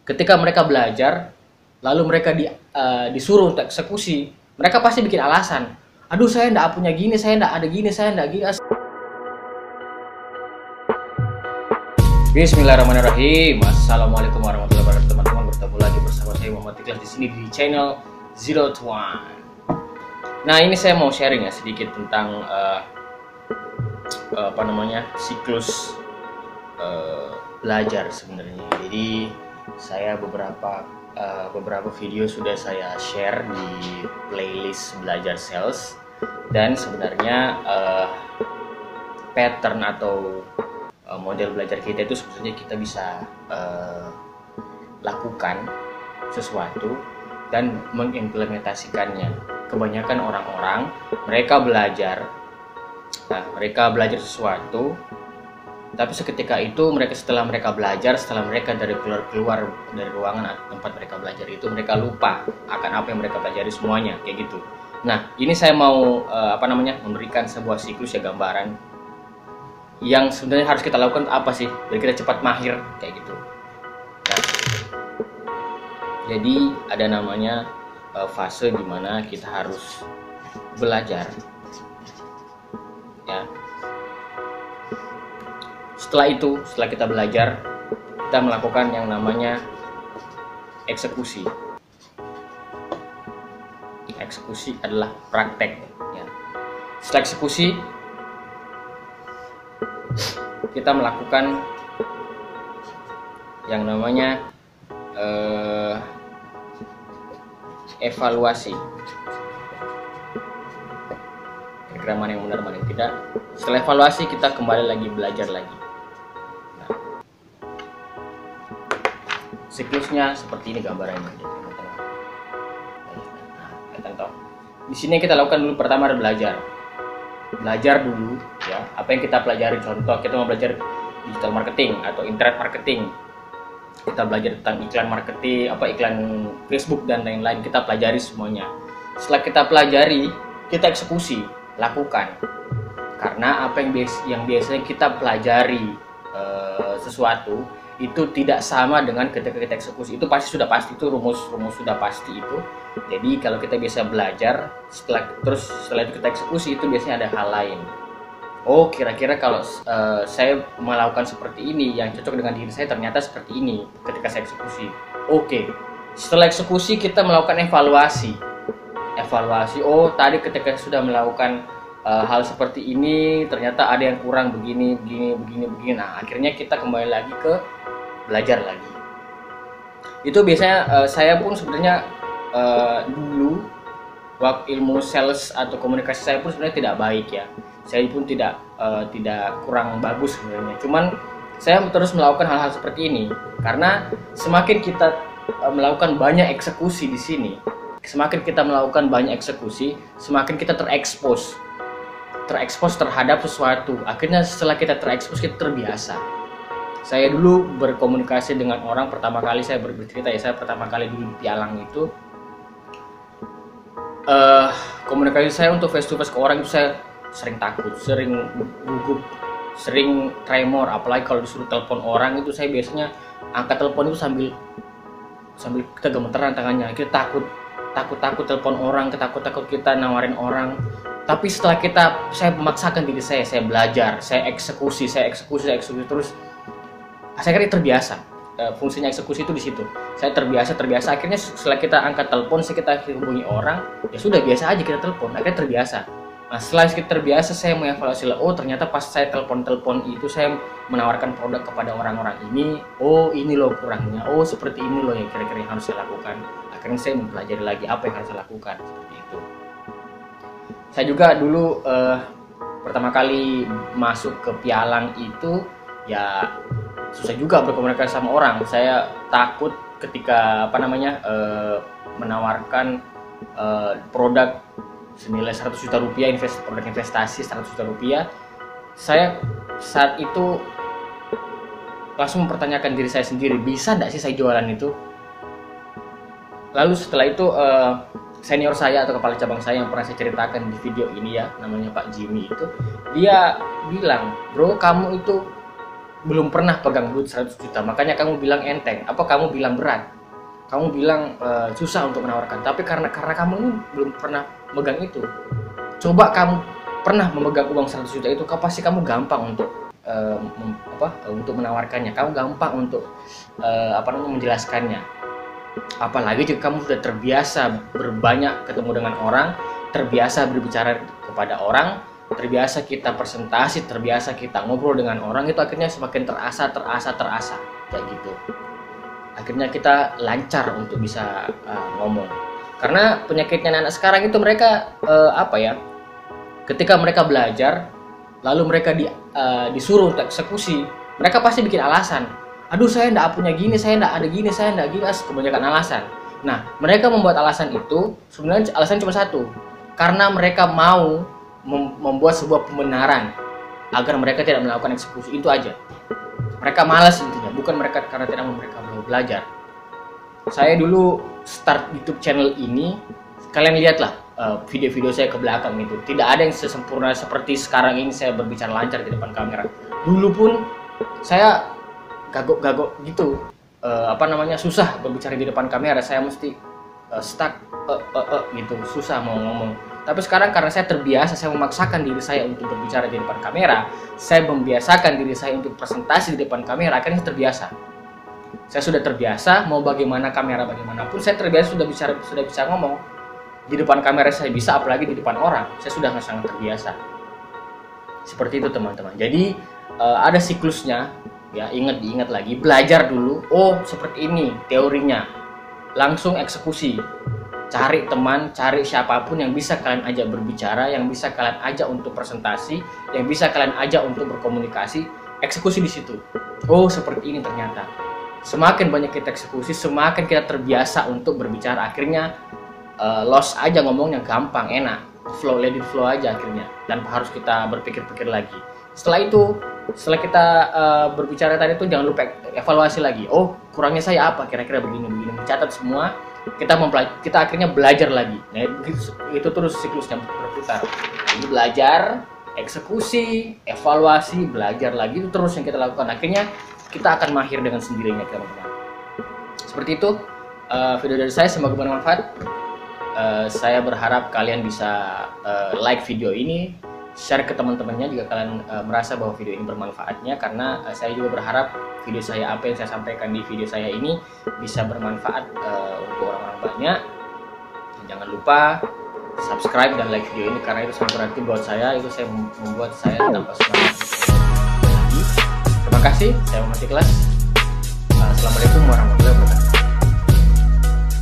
ketika mereka belajar, lalu mereka disuruh untuk eksekusi, mereka pasti bikin alasan. Aduh, saya nggak punya gini, saya nggak ada gini, saya nggak gini. Bismillahirrahmanirrahim. Assalamualaikum warahmatullahi wabarakatuh, teman-teman. Bertemu lagi bersama saya Muhammad Ikhlas di sini di channel Zero to One. Nah, ini saya mau sharing ya sedikit tentang siklus belajar sebenarnya. Jadi saya beberapa video sudah saya share di playlist belajar sales, dan sebenarnya pattern atau model belajar kita itu sebenarnya kita bisa lakukan sesuatu dan mengimplementasikannya. Kebanyakan orang-orang mereka belajar sesuatu, tapi seketika itu setelah mereka keluar dari ruangan tempat mereka belajar itu, mereka lupa akan apa yang mereka pelajari semuanya, kayak gitu. Nah, ini saya mau memberikan sebuah siklus ya, gambaran yang sebenarnya harus kita lakukan apa sih biar kita cepat mahir kayak gitu. Nah, jadi ada namanya fase dimana kita harus belajar ya. Setelah kita belajar, kita melakukan yang namanya eksekusi. Eksekusi adalah praktek ya. Setelah eksekusi, kita melakukan yang namanya evaluasi. Kira-kira mana yang benar, mana yang tidak. Setelah evaluasi, kita kembali lagi belajar lagi. Nah, siklusnya seperti ini gambarannya. Nah, di sini kita lakukan dulu, pertama adalah belajar dulu ya, apa yang kita pelajari. Contoh, kita mau belajar digital marketing atau internet marketing, kita belajar tentang iklan marketing, iklan Facebook dan lain-lain, kita pelajari semuanya. Setelah kita pelajari, kita eksekusi, lakukan. Karena apa yang biasanya kita pelajari sesuatu itu tidak sama dengan ketika kita eksekusi. Itu sudah pasti, itu rumus sudah pasti itu. Jadi kalau kita biasa belajar, setelah itu kita eksekusi, itu biasanya ada hal lain. Oh, kira-kira kalau saya melakukan seperti ini, yang cocok dengan diri saya ternyata seperti ini ketika saya eksekusi. Oke, setelah eksekusi kita melakukan evaluasi. Oh, tadi ketika sudah melakukan hal seperti ini, ternyata ada yang kurang begini. Nah, akhirnya kita kembali lagi ke belajar lagi. Itu biasanya saya pun sebenarnya dulu waktu ilmu sales atau komunikasi saya pun sebenarnya tidak baik ya. Saya pun tidak kurang bagus sebenarnya. Cuman saya terus melakukan hal-hal seperti ini karena semakin kita melakukan banyak eksekusi di sini, semakin kita melakukan banyak eksekusi, semakin kita terekspos terhadap sesuatu. Akhirnya setelah kita terekspos, kita terbiasa. Saya dulu berkomunikasi dengan orang, pertama kali saya bercerita ya, saya pertama kali dulu di Pialang itu komunikasi saya untuk face to face ke orang itu saya sering takut, sering gugup, sering tremor. Apalagi kalau disuruh telepon orang itu, saya biasanya angkat telepon itu sambil kita gemeteran tangannya. Kita takut telepon orang, takut kita nawarin orang. Tapi setelah saya memaksakan diri saya belajar, saya eksekusi terus, saya kira terbiasa. Fungsinya eksekusi itu di situ. Saya terbiasa. Akhirnya setelah kita angkat telepon, kita hubungi orang, ya sudah biasa aja kita telepon. Akhirnya terbiasa. Nah, setelah kita terbiasa, saya mengevaluasi, oh ternyata pas saya telepon itu saya menawarkan produk kepada orang-orang ini. Oh, ini loh kurangnya. Oh, seperti ini loh yang kira-kira yang harus saya lakukan. Akhirnya saya mempelajari lagi apa yang harus saya lakukan, seperti itu. Saya juga dulu pertama kali masuk ke Pialang itu ya susah juga berkomunikasi sama orang. Saya takut ketika menawarkan produk senilai 100 juta rupiah, produk investasi 100 juta rupiah. Saya saat itu langsung mempertanyakan diri saya sendiri, bisa nggak sih saya jualan itu? Lalu setelah itu senior saya atau kepala cabang saya yang pernah saya ceritakan di video ini ya, namanya Pak Jimmy itu, dia bilang, bro, kamu itu belum pernah pegang duit 100 juta, makanya kamu bilang enteng, apa kamu bilang berat, kamu bilang susah untuk menawarkan. Tapi karena kamu ini belum pernah megang itu. Coba kamu pernah memegang uang 100 juta itu, pasti kamu gampang untuk untuk menawarkannya, kamu gampang untuk menjelaskannya. Apalagi jika kamu sudah terbiasa berbanyak ketemu dengan orang, terbiasa berbicara kepada orang, terbiasa kita presentasi, terbiasa kita ngobrol dengan orang, itu akhirnya semakin terasa kayak gitu. Akhirnya kita lancar untuk bisa ngomong. Karena penyakitnya anak sekarang itu mereka ketika mereka belajar lalu mereka disuruh untuk eksekusi, mereka pasti bikin alasan. Aduh, saya enggak punya gini, saya enggak ada gini, saya enggak gini, kebanyakan alasan. Nah, mereka membuat alasan itu sebenarnya alasan cuma satu, karena mereka mau membuat sebuah pembenaran agar mereka tidak melakukan eksekusi, itu aja. Mereka malas intinya, bukan mereka karena tidak mau belajar. Saya dulu start YouTube channel ini, kalian lihatlah video-video saya ke belakang itu, tidak ada yang sesempurna seperti sekarang ini saya berbicara lancar di depan kamera. Dulu pun saya gagok gitu, susah berbicara di depan kamera, saya mesti stuck gitu, susah mau ngomong. Tapi sekarang karena saya terbiasa, saya memaksakan diri saya untuk berbicara di depan kamera, saya membiasakan diri saya untuk presentasi di depan kamera, akhirnya saya terbiasa. Saya sudah terbiasa, mau bagaimana kamera bagaimanapun, saya terbiasa sudah bisa ngomong di depan kamera, saya bisa, apalagi di depan orang, saya sudah sangat terbiasa. Seperti itu teman-teman. Jadi ada siklusnya. Ya, diingat lagi, belajar dulu. Oh, seperti ini teorinya. Langsung eksekusi. Cari teman, cari siapapun yang bisa kalian ajak berbicara, yang bisa kalian ajak untuk presentasi, yang bisa kalian ajak untuk berkomunikasi, eksekusi di situ. Oh, seperti ini ternyata. Semakin banyak kita eksekusi, semakin kita terbiasa untuk berbicara. Akhirnya loss aja ngomongnya, gampang, enak. Let it flow aja akhirnya. Dan harus kita berpikir-pikir lagi. Setelah kita berbicara tadi itu, jangan lupa evaluasi lagi. Oh, kurangnya saya apa? Kira-kira begini. Mencatat semua. Kita akhirnya belajar lagi. Nah, itu terus siklusnya berputar. Jadi belajar, eksekusi, evaluasi, belajar lagi, itu terus yang kita lakukan. Akhirnya kita akan mahir dengan sendirinya, teman-teman. Seperti itu video dari saya, semoga bermanfaat. Saya berharap kalian bisa like video ini, share ke teman-temannya jika kalian merasa bahwa video ini bermanfaatnya, karena saya juga berharap video saya, apa yang saya sampaikan di video saya ini bisa bermanfaat untuk orang-orang banyak. Dan jangan lupa subscribe dan like video ini, karena itu sangat berarti buat saya, itu membuat saya tambah semangat. Terima kasih, saya Muhammad Ikhlas. Assalamualaikum warahmatullahi wabarakatuh.